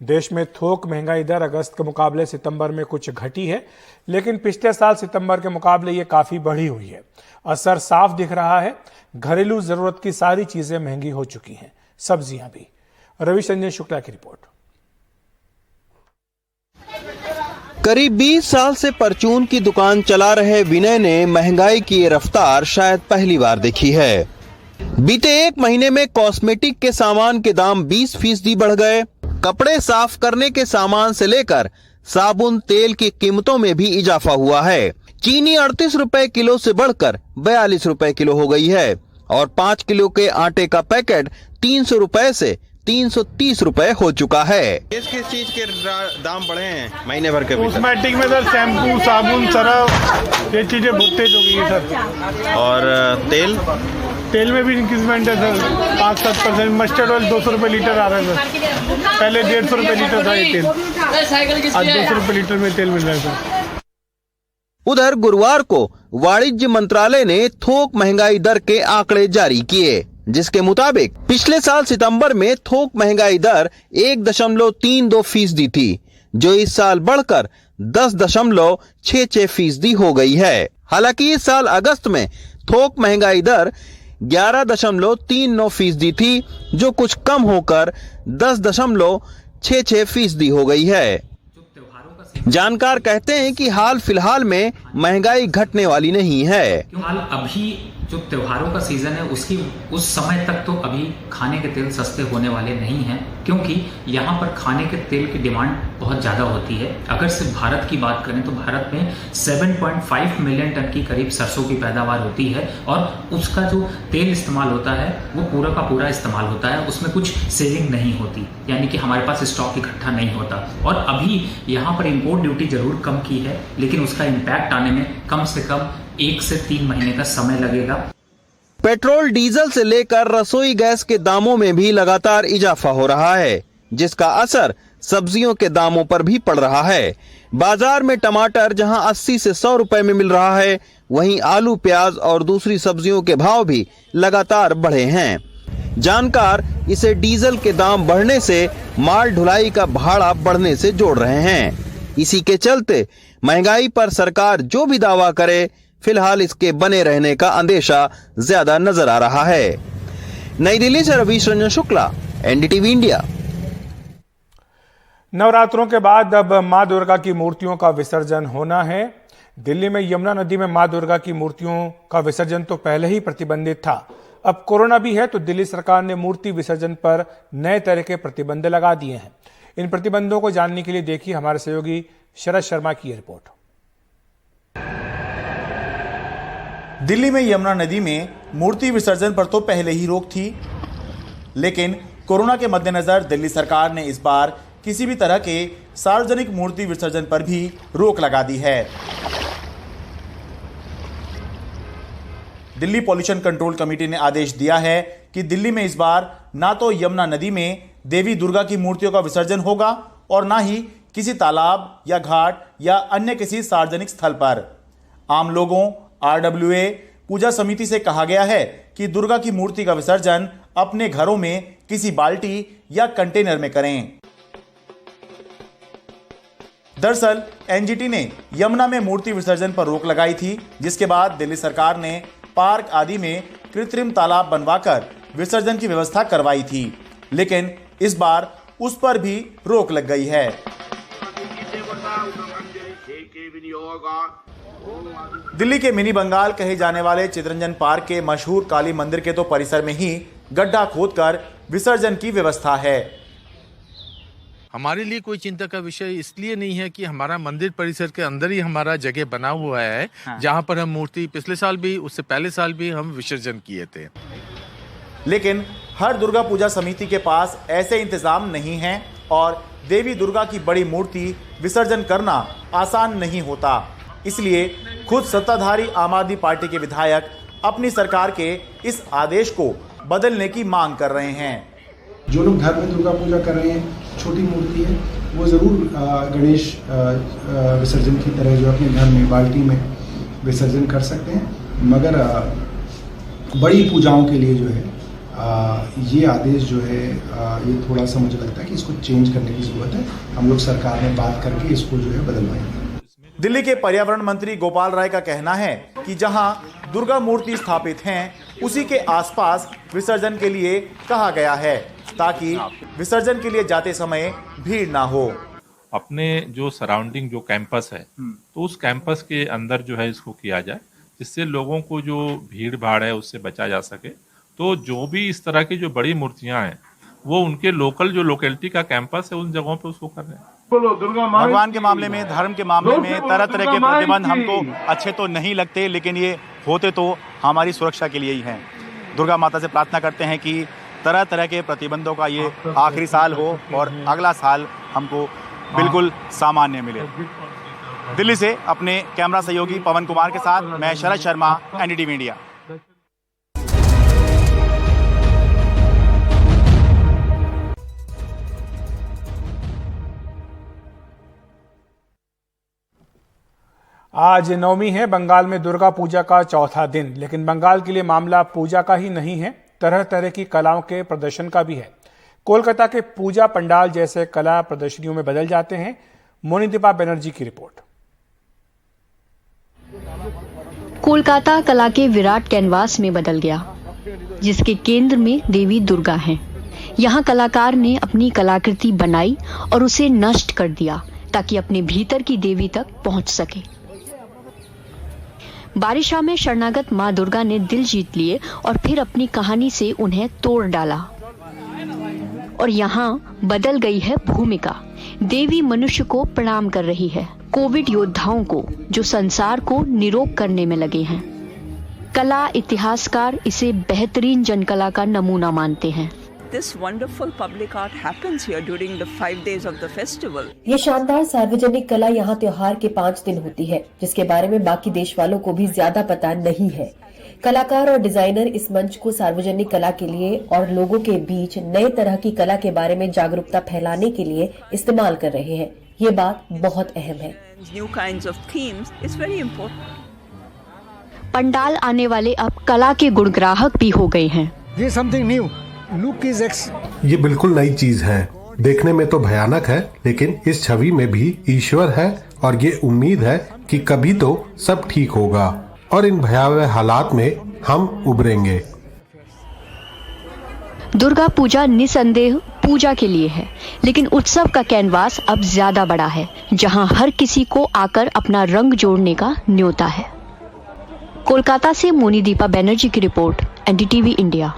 देश में थोक महंगाई दर अगस्त के मुकाबले सितंबर में कुछ घटी है, लेकिन पिछले साल सितंबर के मुकाबले ये काफी बढ़ी हुई है। असर साफ दिख रहा है। घरेलू जरूरत की सारी चीजें महंगी हो चुकी हैं, सब्जियां भी। रविशंजन शुक्ला की रिपोर्ट। करीब 20 साल से परचून की दुकान चला रहे विनय ने महंगाई की रफ्तार शायद पहली बार देखी है। बीते एक महीने में कॉस्मेटिक के सामान के दाम 20% बढ़ गए। कपड़े साफ करने के सामान से लेकर साबुन तेल की कीमतों में भी इजाफा हुआ है। चीनी 38 रुपए किलो से बढ़कर 42 रुपए किलो हो गई है और 5 किलो के आटे का पैकेट 300 रुपए से 330 रुपए हो चुका है। किस किस चीज के दाम बढ़े हैं महीने भर के? कॉस्मेटिक में सर शैम्पू, साबुन, सरफ, ये चीजें बहुत तेज हो गई है सर। और तेल में भी इंक्रीजमेंट है सर, 5-7%। मस्टर्ड ऑयल 200 रुपए लीटर आ रहा है सर। पहले 150 रुपए लीटर था ये तेल, आज 200 रुपए लीटर में तेल मिल रहा है सर। उधर गुरुवार को वाणिज्य मंत्रालय ने थोक महंगाई दर के आंकड़े जारी किए, जिसके मुताबिक पिछले साल सितंबर में थोक महंगाई दर 1.32% थी, जो इस साल बढ़कर 10.66% हो गई है। हालांकि इस साल अगस्त में थोक महंगाई दर 11.39% थी, जो कुछ कम होकर 10.66% हो गई है। जानकार कहते हैं कि हाल फिलहाल में महंगाई घटने वाली नहीं है। हाल अभी जो त्योहारों का सीजन है उसकी उस समय तक तो अभी खाने के तेल सस्ते होने वाले नहीं हैं, क्योंकि यहाँ पर खाने के तेल की डिमांड बहुत ज़्यादा होती है। अगर सिर्फ भारत की बात करें तो भारत में 7.5 मिलियन टन की करीब सरसों की पैदावार होती है और उसका जो तेल इस्तेमाल होता है वो पूरा का पूरा इस्तेमाल होता है, उसमें कुछ सेविंग नहीं होती, यानी कि हमारे पास स्टॉक इकट्ठा नहीं होता। और अभी यहाँ पर इम्पोर्ट ड्यूटी जरूर कम की है, लेकिन उसका इम्पैक्ट आने में कम से कम 1 से 3 महीने का समय लगेगा। पेट्रोल डीजल से लेकर रसोई गैस के दामों में भी लगातार इजाफा हो रहा है, जिसका असर सब्जियों के दामों पर भी पड़ रहा है। बाजार में टमाटर जहां 80 से 100 रुपए में मिल रहा है, वहीं आलू, प्याज और दूसरी सब्जियों के भाव भी लगातार बढ़े हैं। जानकार इसे डीजल के दाम बढ़ने से माल ढुलाई का भाड़ा बढ़ने से जोड़ रहे हैं। इसी के चलते महंगाई पर सरकार जो भी दावा करे, फिलहाल इसके बने रहने का अंदेशा ज्यादा नजर आ रहा है। नई दिल्ली से रविशंजन शुक्ला, एनडीटीवी इंडिया। नवरात्रों के बाद अब मां दुर्गा की मूर्तियों का विसर्जन होना है। दिल्ली में यमुना नदी में मां दुर्गा की मूर्तियों का विसर्जन तो पहले ही प्रतिबंधित था। अब कोरोना भी है तो दिल्ली सरकार ने मूर्ति विसर्जन पर नए तरह के प्रतिबंध लगा दिए हैं। इन प्रतिबंधों को जानने के लिए देखिए हमारे सहयोगी शरद शर्मा की रिपोर्ट। दिल्ली में यमुना नदी में मूर्ति विसर्जन पर तो पहले ही रोक थी, लेकिन कोरोना के मद्देनजर दिल्ली सरकार ने इस बार किसी भी तरह के सार्वजनिक मूर्ति विसर्जन पर भी रोक लगा दी है। दिल्ली पॉल्यूशन कंट्रोल कमेटी ने आदेश दिया है कि दिल्ली में इस बार ना तो यमुना नदी में देवी दुर्गा की मूर्तियों का विसर्जन होगा और ना ही किसी तालाब या घाट या अन्य किसी सार्वजनिक स्थल पर। आम लोगों, आरडब्ल्यूए, पूजा समिति से कहा गया है कि दुर्गा की मूर्ति का विसर्जन अपने घरों में किसी बाल्टी या कंटेनर में करें। दरअसल एनजीटी ने यमुना में मूर्ति विसर्जन पर रोक लगाई थी, जिसके बाद दिल्ली सरकार ने पार्क आदि में कृत्रिम तालाब बनवाकर विसर्जन की व्यवस्था करवाई थी, लेकिन इस बार उस पर भी रोक लग गई है। दिल्ली के मिनी बंगाल कहे जाने वाले चितरंजन पार्क के मशहूर काली मंदिर के तो परिसर में ही गड्ढा खोदकर विसर्जन की व्यवस्था है। हमारे लिए कोई चिंता का विषय इसलिए नहीं है कि हमारा मंदिर परिसर के अंदर ही हमारा जगह बना हुआ है, जहां पर हम मूर्ति पिछले साल भी, उससे पहले साल भी हम विसर्जन किए थे। लेकिन हर दुर्गा पूजा समिति के पास ऐसे इंतजाम नहीं हैं और देवी दुर्गा की बड़ी मूर्ति विसर्जन करना आसान नहीं होता। इसलिए खुद सत्ताधारी आम आदमी पार्टी के विधायक अपनी सरकार के इस आदेश को बदलने की मांग कर रहे हैं। जो लोग घर में दुर्गा पूजा कर रहे हैं, छोटी मूर्ति है, वो ज़रूर गणेश विसर्जन की तरह जो अपने घर में बाल्टी में विसर्जन कर सकते हैं, मगर बड़ी पूजाओं के लिए जो है ये आदेश जो है ये थोड़ा सा मुझे लगता है कि इसको चेंज करने की ज़रूरत है। हम लोग सरकार में बात करके इसको जो है बदलवाएंगे। दिल्ली के पर्यावरण मंत्री गोपाल राय का कहना है कि जहां दुर्गा मूर्ति स्थापित हैं, उसी के आसपास विसर्जन के लिए कहा गया है ताकि विसर्जन के लिए जाते समय भीड़ ना हो। अपने जो सराउंडिंग जो कैंपस है तो उस कैंपस के अंदर जो है इसको किया जाए, जिससे लोगों को जो भीड़ भाड़ है उससे बचा जा सके। तो जो भी इस तरह की जो बड़ी मूर्तियां हैं वो उनके लोकल जो लोकेलिटी का कैंपस है उन जगहों पे उसको कर रहे हैं। भगवान के मामले में, धर्म के मामले में तरह तरह के प्रतिबंध हमको अच्छे तो नहीं लगते, लेकिन ये होते तो हमारी सुरक्षा के लिए ही हैं। दुर्गा माता से प्रार्थना करते हैं कि तरह तरह के प्रतिबंधों का ये आखिरी साल हो और अगला साल हमको बिल्कुल सामान्य मिले। दिल्ली से अपने कैमरा सहयोगी पवन कुमार के साथ मैं शरद शर्मा, एनडीटीवी इंडिया। आज नवमी है। बंगाल में दुर्गा पूजा का चौथा दिन, लेकिन बंगाल के लिए मामला पूजा का ही नहीं है, तरह तरह की कलाओं के प्रदर्शन का भी है। कोलकाता के पूजा पंडाल जैसे कला प्रदर्शनियों में बदल जाते हैं। मोनिदीपा बनर्जी की रिपोर्ट। कोलकाता कला के विराट कैनवास में बदल गया, जिसके केंद्र में देवी दुर्गा हैं। यहाँ कलाकार ने अपनी कलाकृति बनाई और उसे नष्ट कर दिया ताकि अपने भीतर की देवी तक पहुंच सके। बारिशा में शरणागत मां दुर्गा ने दिल जीत लिए और फिर अपनी कहानी से उन्हें तोड़ डाला। और यहाँ बदल गई है भूमिका। देवी मनुष्य को प्रणाम कर रही है, कोविड योद्धाओं को जो संसार को निरोग करने में लगे हैं। कला इतिहासकार इसे बेहतरीन जनकला का नमूना मानते हैं। This wonderful public art happens here during the 5 days of the festival. ये शानदार सार्वजनिक कला यहाँ त्योहार के 5 दिन होती है, जिसके बारे में बाकी देश वालों को भी ज्यादा पता नहीं है। कलाकार और डिजाइनर इस मंच को सार्वजनिक कला के लिए और लोगों के बीच नए तरह की कला के बारे में जागरूकता फैलाने के लिए इस्तेमाल कर रहे हैं। ये बात बहुत अहम है। New kinds of themes is very important. Pandal आने वाले अब कला के गुणग्राहक भी हो गए हैं। ये समथिंग न्यू लुक इज ये बिल्कुल नई चीज है। देखने में तो भयानक है, लेकिन इस छवि में भी ईश्वर है और ये उम्मीद है कि कभी तो सब ठीक होगा और इन भयावह हालात में हम उबरेंगे। दुर्गा पूजा निसंदेह पूजा के लिए है, लेकिन उत्सव का कैनवास अब ज्यादा बड़ा है, जहां हर किसी को आकर अपना रंग जोड़ने का न्योता है। कोलकाता से मोनिदीपा बनर्जी की रिपोर्ट, एनडीटीवी इंडिया।